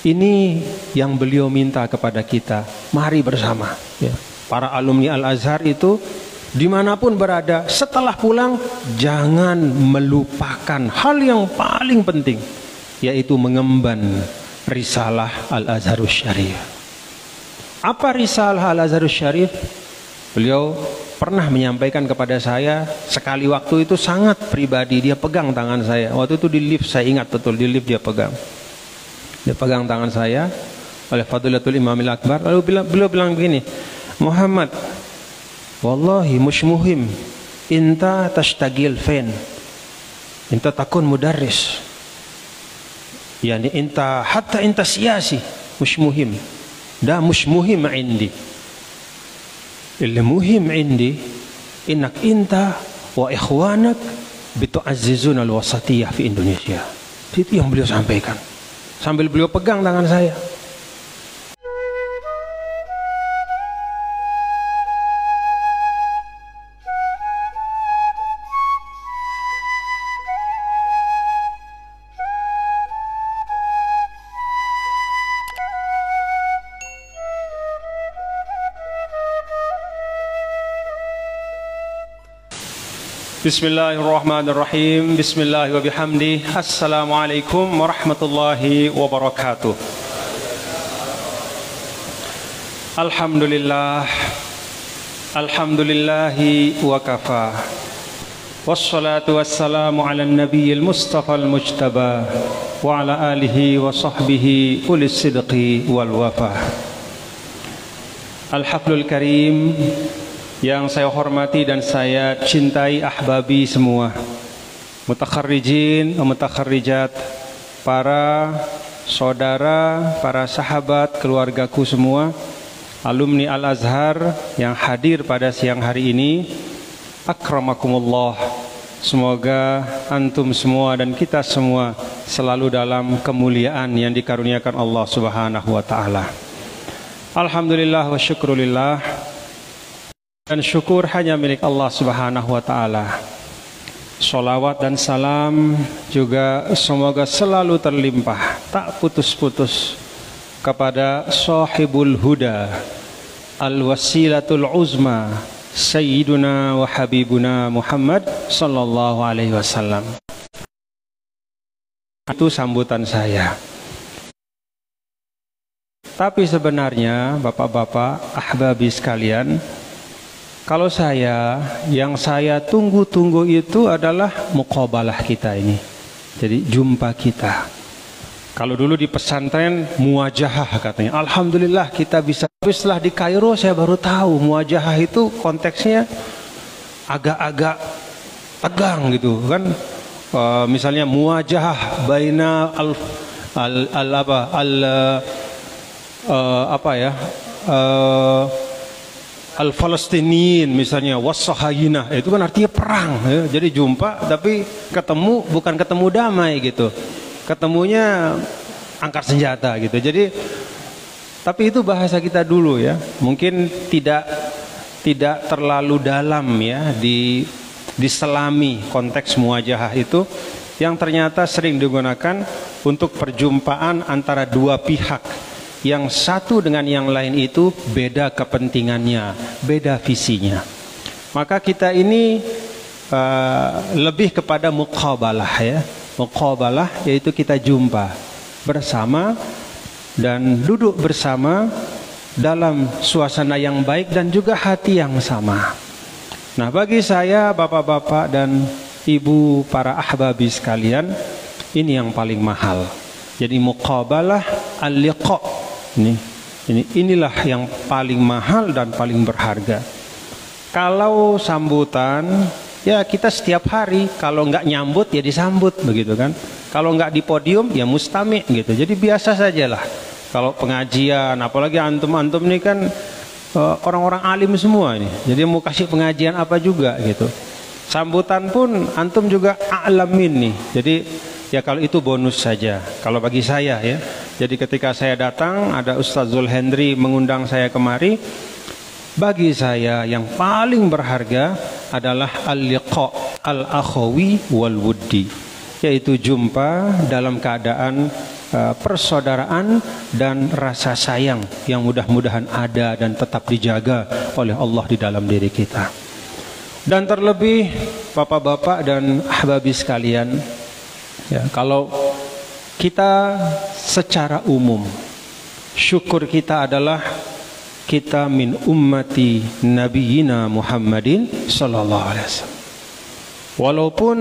Ini yang beliau minta kepada kita, mari bersama ya. Para alumni Al-Azhar itu dimanapun berada, setelah pulang jangan melupakan hal yang paling penting, yaitu mengemban risalah Al-Azharus Syarif. Apa risalah Al-Azharus Syarif? Beliau pernah menyampaikan kepada saya sekali waktu itu sangat pribadi. Dia pegang tangan saya waktu itu di lift, saya ingat betul, di lift dia pegang tangan saya oleh Fadilatul Imamil Akbar. Lalu beliau bilang begini, Muhammad, wallahi mush muhim inta tashtagil fen, inta takun mudarris, yani inta hatta inta siyasi mush muhim, da mush muhim indi, اللي مهم عندي إنك أنت وإخوانك بتعززون الوسطية في Indonesia. Itu yang beliau sampaikan sambil beliau pegang tangan saya. Bismillahirrahmanirrahim. Bismillahi wa bihamdi. Assalamualaikum warahmatullahi wabarakatuh. Alhamdulillah. Alhamdulillahi wa kafa. Wassalatu wassalamu ala nabiyil mustafa al-mujtaba wa ala alihi wa sahbihi ulis sidqi wal wafa. Al-haflul karim yang saya hormati dan saya cintai ahbabi semua, mutakharrijin, mutakharrijat, para saudara, para sahabat, keluargaku semua, alumni Al-Azhar yang hadir pada siang hari ini, akramakumullah. Semoga antum semua dan kita semua selalu dalam kemuliaan yang dikaruniakan Allah Subhanahu wa taala. Alhamdulillah wa syukrulillah. Dan syukur hanya milik Allah Subhanahu wa ta'ala. Sholawat dan salam juga semoga selalu terlimpah, tak putus-putus, kepada sahibul huda, al-wasilatul uzma, Sayyiduna wa Habibuna Muhammad sallallahu alaihi wasallam. Itu sambutan saya. Tapi sebenarnya bapak-bapak, ahbabi sekalian, kalau yang saya tunggu-tunggu itu adalah muqabalah kita ini. Jadi jumpa kita. Kalau dulu di pesantren muwajahah katanya. Alhamdulillah kita bisa. Tapi setelah di Kairo saya baru tahu muwajahah itu konteksnya agak-agak tegang gitu kan. Misalnya muwajahah baina Al-Falastiniyin misalnya, was-sahayinah, itu kan artinya perang ya. Jadi jumpa tapi ketemu bukan ketemu damai gitu, ketemunya angkat senjata gitu. Jadi tapi itu bahasa kita dulu ya, mungkin tidak terlalu dalam ya diselami konteks muwajahah itu, yang ternyata sering digunakan untuk perjumpaan antara dua pihak yang satu dengan yang lain itu beda kepentingannya, beda visinya. Maka kita ini lebih kepada muqabalah ya. Muqabalah yaitu kita jumpa bersama dan duduk bersama dalam suasana yang baik dan juga hati yang sama. Nah, bagi saya bapak-bapak dan ibu para ahbabi sekalian, ini yang paling mahal. Jadi muqabalah al-liqa. Inilah yang paling mahal dan paling berharga. Kalau sambutan ya kita setiap hari, kalau nggak nyambut ya disambut begitu kan. Kalau nggak di podium ya mustami gitu. Jadi biasa sajalah. Kalau pengajian, apalagi antum-antum ini kan orang-orang alim semua ini. Jadi mau kasih pengajian apa juga gitu. Sambutan pun antum juga a'lamin nih. Jadi ya kalau itu bonus saja. Kalau bagi saya ya. Jadi ketika saya datang, ada Ustaz Zulhendri mengundang saya kemari. Bagi saya yang paling berharga adalah al-liqa al-akhawi wal-wuddi, yaitu jumpa dalam keadaan persaudaraan dan rasa sayang yang mudah-mudahan ada dan tetap dijaga oleh Allah di dalam diri kita. Dan terlebih bapak-bapak dan ahbabi sekalian, ya, kalau kita secara umum syukur kita adalah kita min ummati nabiyina Muhammadin sallallahu alaihi wasallam. Walaupun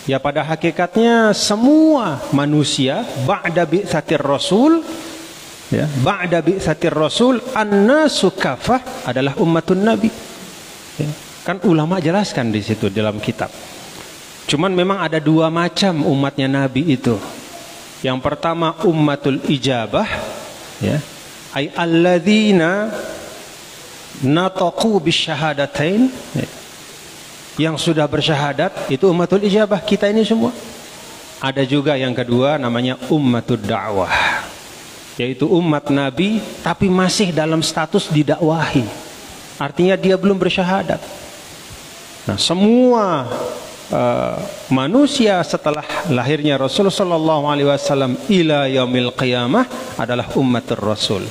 ya pada hakikatnya semua manusia ba'da bi'tsatir rasul, ya, ba'da bi'tsatir rasul annasu kafah adalah ummatun nabi. Ya, kan ulama jelaskan di situ dalam kitab. Cuman memang ada dua macam umatnya nabi itu. Yang pertama ummatul ijabah, ya, ay alladzina nataqu bisyahadatain, ya, yang sudah bersyahadat itu ummatul ijabah, kita ini semua. Ada juga yang kedua namanya ummatud da'wah, yaitu umat Nabi tapi masih dalam status didakwahi. Artinya dia belum bersyahadat. Nah, semua manusia setelah lahirnya Rasul sallallahu alaihi wasallam ila yaumil qiyamah adalah ummatur Rasul.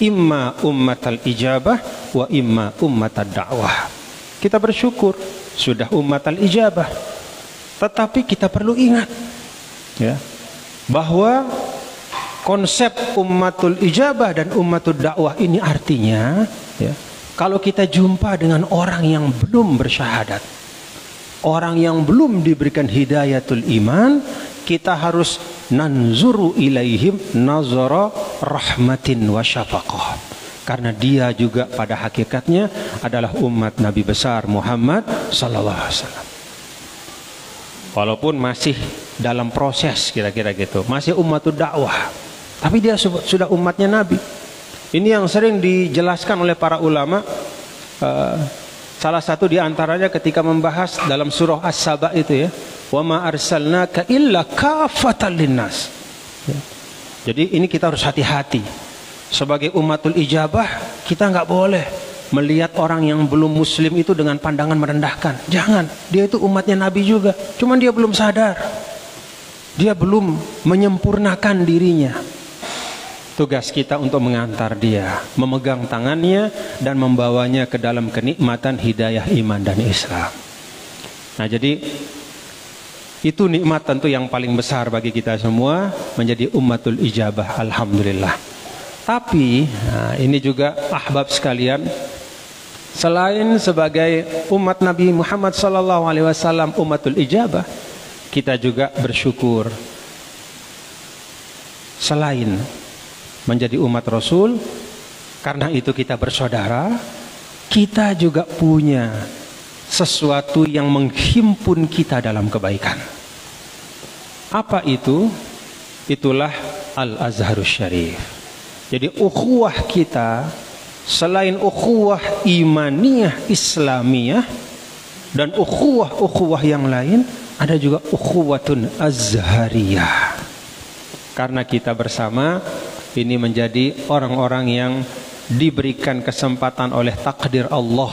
Imma ummatal ijabah wa imma ummatad da'wah. Kita bersyukur sudah umat al-ijabah, tetapi kita perlu ingat, ya, bahwa konsep ummatul ijabah dan ummatul dakwah ini artinya, ya, kalau kita jumpa dengan orang yang belum bersyahadat, orang yang belum diberikan hidayatul iman, kita harus nanzuru ilaihim nazara rahmatin wa syafaqah. Karena dia juga pada hakikatnya adalah umat Nabi besar Muhammad sallallahu alaihi wasallam. Walaupun masih dalam proses kira-kira gitu, masih umatud dakwah, tapi dia sudah umatnya Nabi. Ini yang sering dijelaskan oleh para ulama. Salah satu diantaranya ketika membahas dalam surah As-Saba itu, ya, wa ma arsalnaka illa kafatan linnas. Jadi ini kita harus hati-hati. Sebagai umatul ijabah, kita nggak boleh melihat orang yang belum muslim itu dengan pandangan merendahkan. Jangan, dia itu umatnya Nabi juga. Cuman dia belum sadar, dia belum menyempurnakan dirinya. Tugas kita untuk mengantar dia, memegang tangannya dan membawanya ke dalam kenikmatan hidayah iman dan Islam. Nah, jadi itu nikmat tentu yang paling besar bagi kita semua, menjadi ummatul ijabah. Alhamdulillah. Tapi ini juga ahbab sekalian, selain sebagai umat Nabi Muhammad sallallahu alaihi wasallam ummatul ijabah, kita juga bersyukur selain menjadi umat Rasul, karena itu kita bersaudara, kita juga punya sesuatu yang menghimpun kita dalam kebaikan. Apa itu? Itulah Al-Azharus Syarif. Jadi ukhuwah kita selain ukhuwah imaniyah Islamiyah dan ukhuwah yang lain, ada juga ukhuwatun azhariyah. Karena kita bersama ini menjadi orang-orang yang diberikan kesempatan oleh takdir Allah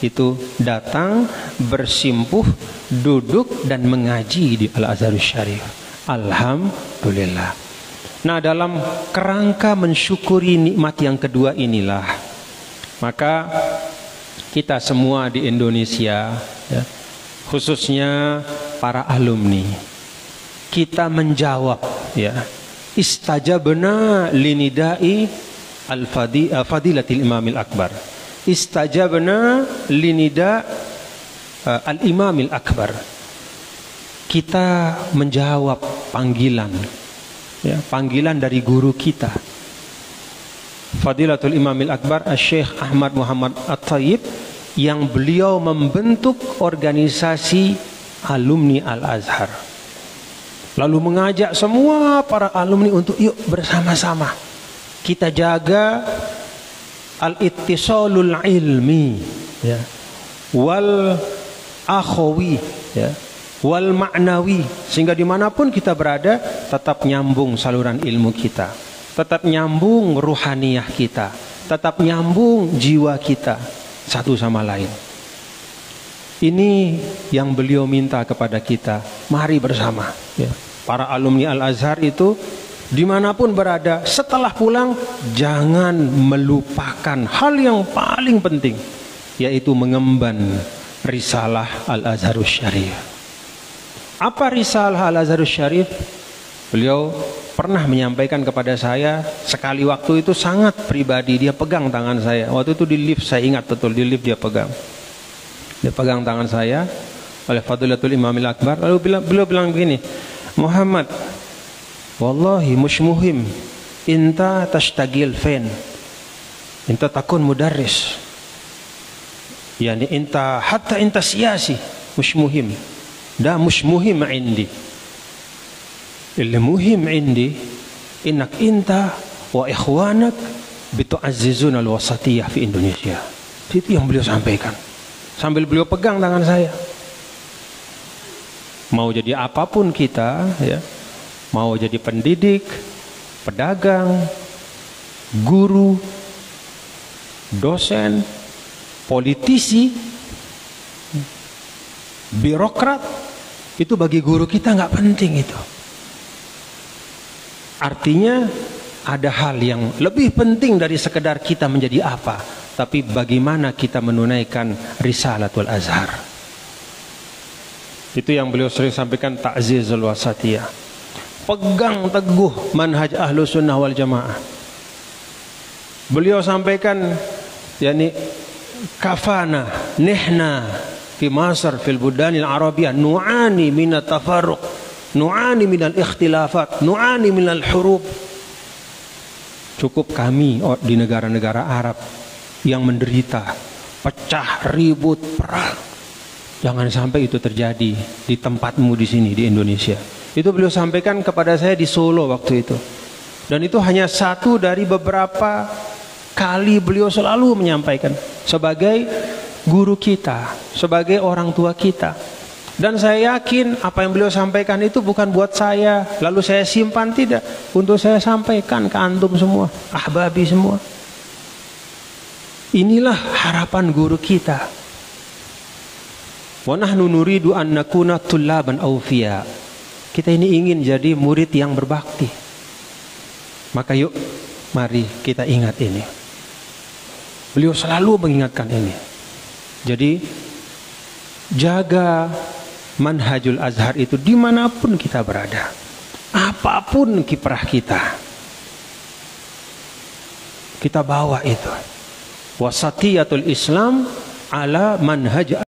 itu datang, bersimpuh, duduk dan mengaji di Al-Azharus Syarif. Alhamdulillah. Nah, dalam kerangka mensyukuri nikmat yang kedua inilah, maka kita semua di Indonesia, ya, khususnya para alumni, kita menjawab, ya, istajabna linidai al-fadilatil imamil akbar. Istajabna linida al-imamil akbar. Kita menjawab panggilan, ya, panggilan dari guru kita, Fadilatul Imamil Akbar Syekh Ahmad Muhammad At-Thayyib, yang beliau membentuk organisasi alumni Al-Azhar, lalu mengajak semua para alumni untuk yuk bersama-sama kita jaga al-ittisalul ilmi, ya, wal akhawi, ya, wal ma'nawi, sehingga dimanapun kita berada tetap nyambung saluran ilmu kita, tetap nyambung ruhaniyah kita, tetap nyambung jiwa kita satu sama lain. Ini yang beliau minta kepada kita, mari bersama, ya, para alumni Al-Azhar itu dimanapun berada, setelah pulang jangan melupakan hal yang paling penting, yaitu mengemban Risalah Al-Azharus Syarif. Apa Risalah Al-Azharus Syarif? Beliau pernah menyampaikan kepada saya sekali waktu itu sangat pribadi, dia pegang tangan saya. Waktu itu di lift, saya ingat betul, di lift dia pegang tangan saya oleh Fadilatul Imamil Akbar. Lalu beliau bilang begini, Muhammad, wallahi mush muhim inta tashtagil fen, inta takun mudarris, yani inta hatta inta siyasi mush muhim, da mush muhim indi, اللي مهم عندي إنك أنت وإخوانك بتعززون الوسطية في Indonesia. Itu yang beliau sampaikan sambil beliau pegang tangan saya. Mau jadi apapun kita, ya, mau jadi pendidik, pedagang, guru, dosen, politisi, birokrat, itu bagi guru kita nggak penting itu. Artinya ada hal yang lebih penting dari sekedar kita menjadi apa, tapi bagaimana kita menunaikan Risalatul Azhar. Itu yang beliau sering sampaikan, ta'zizul wasatiyah. Pegang teguh manhaj Ahlus Sunnah wal Jamaah. Beliau sampaikan, yani kafana nihna fi Masr fil budanil arabiyah nu'ani minat tafarruq, nu'ani minal ikhtilafat, nu'ani minal hurub. Cukup kami di negara-negara Arab yang menderita pecah, ribut, perang. Jangan sampai itu terjadi di tempatmu di sini di Indonesia. Itu beliau sampaikan kepada saya di Solo waktu itu. Dan itu hanya satu dari beberapa kali beliau selalu menyampaikan sebagai guru kita, sebagai orang tua kita. Dan saya yakin apa yang beliau sampaikan itu bukan buat saya lalu saya simpan, tidak, untuk saya sampaikan ke antum semua, ahbabi semua. Inilah harapan guru kita. Wa nahnu nuridu an nakuna tullaban awfiya. Kita ini ingin jadi murid yang berbakti. Maka yuk, mari kita ingat ini. Beliau selalu mengingatkan ini. Jadi jaga manhajul Azhar itu dimanapun kita berada, apapun kiprah kita bawa itu. Wasatiyatul Islam ala manhaj